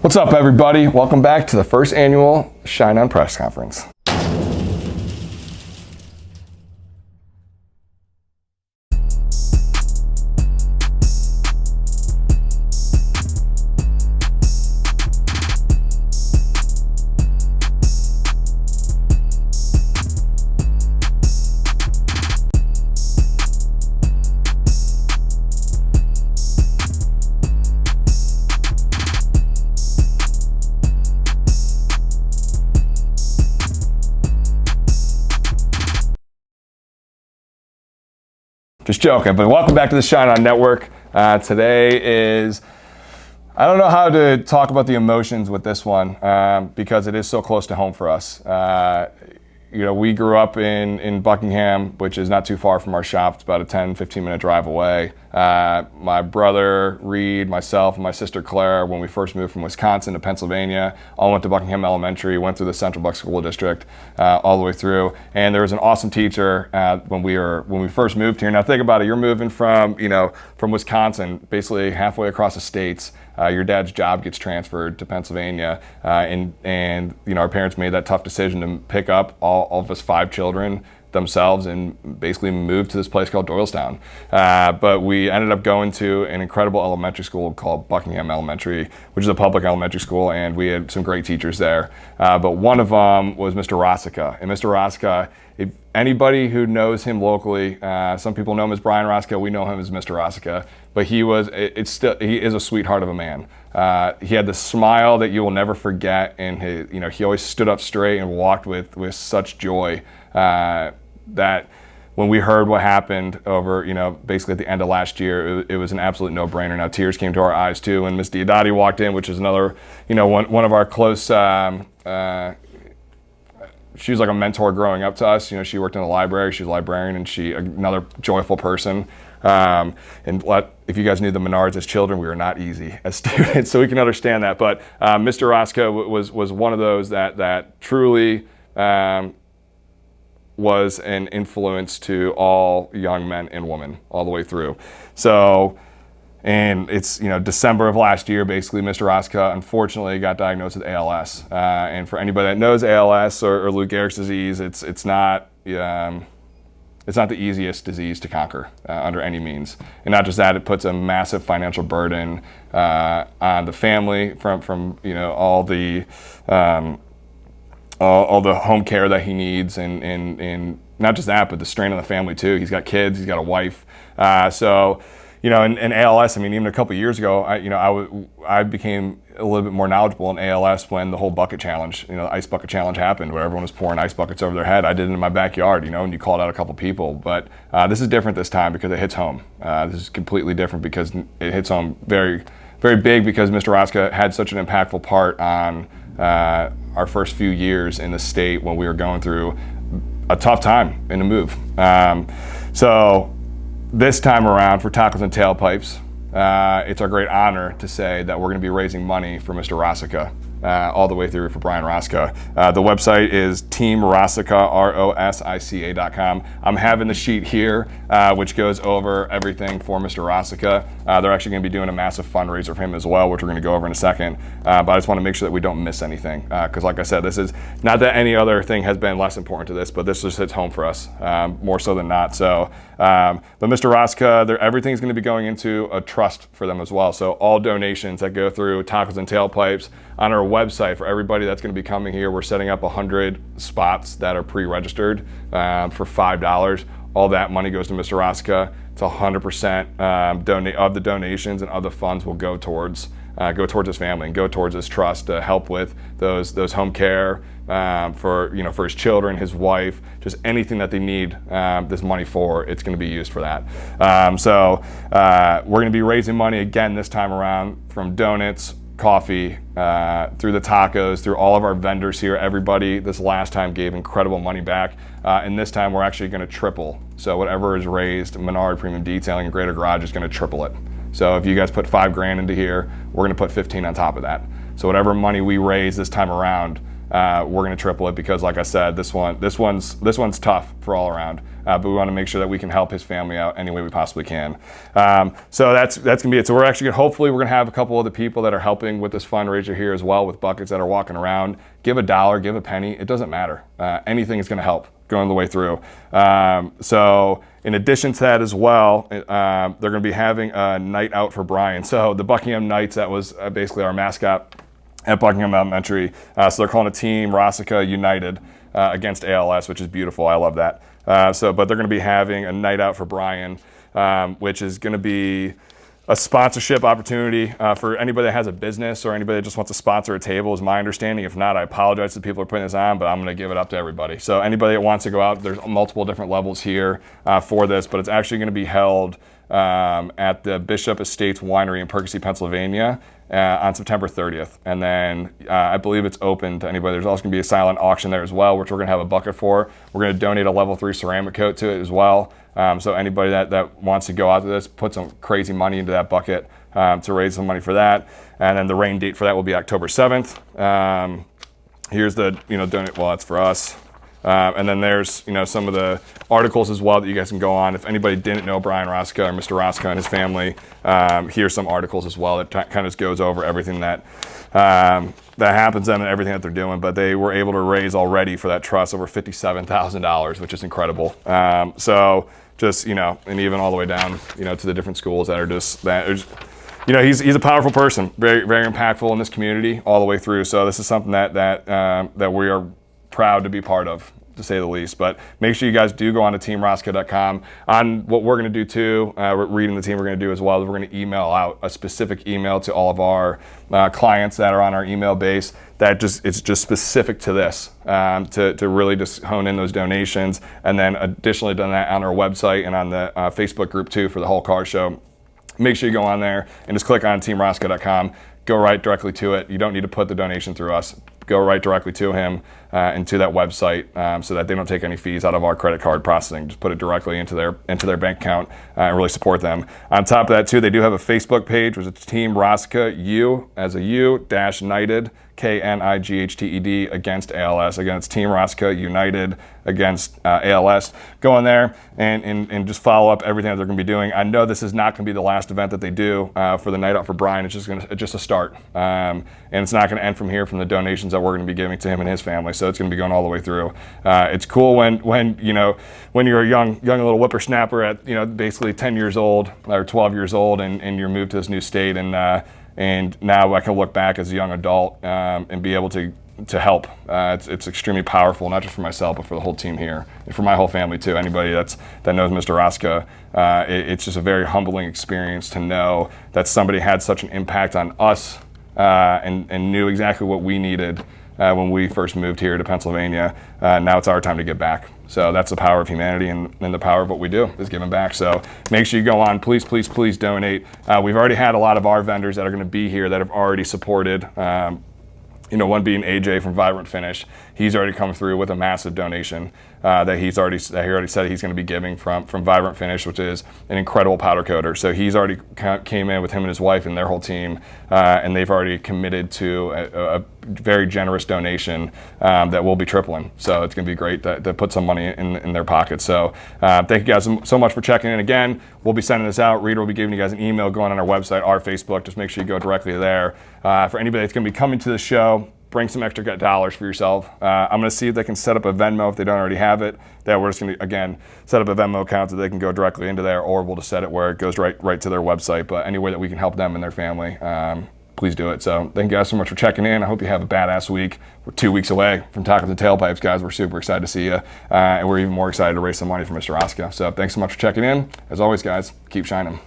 What's up, everybody? Welcome back to the first annual Shine On Press Conference. Just joking, but welcome back to the Shine On Network. Today is, I don't know how to talk about the emotions with this one because it is so close to home for us. We grew up in Buckingham, which is not too far from our shop. It's about a 10-15 minute drive away. My brother Reed, myself, and my sister Claire, when we first moved from Wisconsin to Pennsylvania, all went to Buckingham Elementary, went through the Central Buck School District all the way through. And there was an awesome teacher when we first moved here. Now think about it, you're moving from Wisconsin, basically halfway across the states. Your dad's job gets transferred to Pennsylvania, and our parents made that tough decision to pick up all of us 5 children themselves and basically moved to this place called Doylestown. But we ended up going to an incredible elementary school called Buckingham Elementary, which is a public elementary school, and we had some great teachers there. But one of them was Mr. Rosica. And Mr. Rosica, anybody who knows him locally, some people know him as Brian Rosica, we know him as Mr. Rosica, but he is a sweetheart of a man. He had the smile that you will never forget, and he always stood up straight and walked with such joy that when we heard what happened over, basically at the end of last year, it was an absolute no-brainer. Now tears came to our eyes too, when Miss Diodati walked in, which is another, one of our close, she was like a mentor growing up to us. She worked in the library, she was a librarian, and another joyful person. If you guys knew the Menards as children, we were not easy as students, so we can understand that. But Mr. Roscoe was one of those that truly was an influence to all young men and women all the way through. So, and it's December of last year, basically, Mr. Roscoe unfortunately got diagnosed with ALS. And for anybody that knows ALS or Lou Gehrig's disease, it's not the easiest disease to conquer under any means. And not just that, it puts a massive financial burden on the family from all the home care that he needs, and not just that, but the strain on the family too. He's got kids, he's got a wife. In ALS, even a couple of years ago, I became a little bit more knowledgeable in ALS when the whole bucket challenge, the ice bucket challenge happened, where everyone was pouring ice buckets over their head. I did it in my backyard, and you called out a couple people. But this is different this time because it hits home. This is completely different because it hits home very, very big, because Mr. Roscoe had such an impactful part on our first few years in the state when we were going through a tough time in the move. So this time around for Tacos and Tailpipes, it's our great honor to say that we're going to be raising money for Mr. Rosica, all the way through for Brian Rosica. The website is teamrosica, ROSICA.com. I'm having the sheet here, which goes over everything for Mr. Rosica. They're actually going to be doing a massive fundraiser for him as well, which we're going to go over in a second. But I just want to make sure that we don't miss anything, because like I said, this is not that any other thing has been less important to this, but this just hits home for us, more so than not. So, but Mr. Rosica, everything's going to be going into a trust for them as well. So all donations that go through Tacos and Tailpipes on our website, for everybody that's going to be coming here, we're setting up 100 spots that are pre-registered for $5. All that money goes to Mr. Rosica. It's 100% of the donations, and other funds will go towards his family and go towards his trust to help with those home care for his children, his wife, just anything that they need this money for. It's going to be used for that. We're going to be raising money again this time around from donuts, coffee, through the tacos, through all of our vendors here. Everybody this last time gave incredible money back, and this time we're actually going to triple. So whatever is raised, Menard Premium Detailing and Greater Garage is going to triple it. So if you guys put $5,000 into here, we're going to put 15 on top of that. So whatever money we raise this time around, we're going to triple it because, like I said, this one's tough for all around. But we want to make sure that we can help his family out any way we possibly can. So that's going to be it. So we're actually hopefully we're going to have a couple of the people that are helping with this fundraiser here as well with buckets that are walking around. Give $1, give a penny. It doesn't matter. Anything is going to help going the way through. So in addition to that as well, they're going to be having a night out for Brian. So the Buckingham Knights, that was basically our mascot at Buckingham Elementary. So they're calling it Team Rossica United against ALS, which is beautiful. I love that. But they're going to be having a night out for Brian, which is going to be a sponsorship opportunity for anybody that has a business or anybody that just wants to sponsor a table, is my understanding. If not, I apologize to the people who are putting this on, but I'm going to give it up to everybody. So anybody that wants to go out, there's multiple different levels here for this, but it's actually going to be held at the Bishop Estates Winery in Percy, Pennsylvania on September 30th. And then I believe it's open to anybody. There's also going to be a silent auction there as well, which we're going to have a bucket for. We're going to donate a level 3 ceramic coat to it as well. So anybody that wants to go out to this, put some crazy money into that bucket to raise some money for that. And then the rain date for that will be October 7th. Here's the, donate, well, that's for us. And then there's, some of the articles as well that you guys can go on. If anybody didn't know Brian Rossica or Mr. Rossica and his family, here's some articles as well that kind of goes over everything that happens to them and everything that they're doing. But they were able to raise already for that trust over $57,000, which is incredible. So just, and even all the way down, to the different schools that are just he's a powerful person, very, very impactful in this community all the way through. So this is something that we are proud to be part of, to say the least. But make sure you guys do go on to teamrossica.com. On what we're going to do too, reading the team we're going to do as well, is we're going to email out a specific email to all of our clients that are on our email base it's just specific to this, to really just hone in those donations. And then additionally done that on our website and on the Facebook group too for the whole car show. Make sure you go on there and just click on teamrossica.com. Go right directly to it. You don't need to put the donation through us. Go right directly to him and to that website so that they don't take any fees out of our credit card processing. Just put it directly into their bank account and really support them. On top of that too, they do have a Facebook page, which is Team Rossica U as a U dash Knighted, KNIGHTED against ALS. Again, it's Team Rossica United against ALS. Go in there and just follow up everything that they're going to be doing. I know this is not going to be the last event that they do for the night out for Brian. It's just a start, and it's not going to end from here from the donations that we're going to be giving to him and his family. So it's going to be going all the way through. It's cool when you're a young little whippersnapper at basically 10 years old or 12 years old, and you're moved to this new state and now I can look back as a young adult and be able to help. It's extremely powerful, not just for myself, but for the whole team here and for my whole family too. Anybody that knows Mr. Rossica, it's just a very humbling experience to know that somebody had such an impact on us and knew exactly what we needed when we first moved here to Pennsylvania. Now it's our time to give back. So that's the power of humanity and the power of what we do is giving back. So make sure you go on, please, please, please donate. We've already had a lot of our vendors that are going to be here that have already supported. One being AJ from Vibrant Finish. He's already come through with a massive donation that he already said he's going to be giving from Vibrant Finish, which is an incredible powder coater. So he's already came in with him and his wife and their whole team, and they've already committed to a very generous donation that will be tripling. So it's going to be great to put some money in their pockets. So thank you guys so much for checking in. Again, we'll be sending this out. Reader will be giving you guys an email going on our website, our Facebook. Just make sure you go directly there. For anybody that's going to be coming to the show, bring some extra dollars for yourself. I'm going to see if they can set up a Venmo if they don't already have it. We're just going to, again, set up a Venmo account so they can go directly into there, or we'll just set it where it goes right to their website. But any way that we can help them and their family, please do it. So thank you guys so much for checking in. I hope you have a badass week. We're 2 weeks away from Tacos and Tailpipes, guys. We're super excited to see you. And we're even more excited to raise some money for Mr. Rossica. So thanks so much for checking in. As always, guys, keep shining.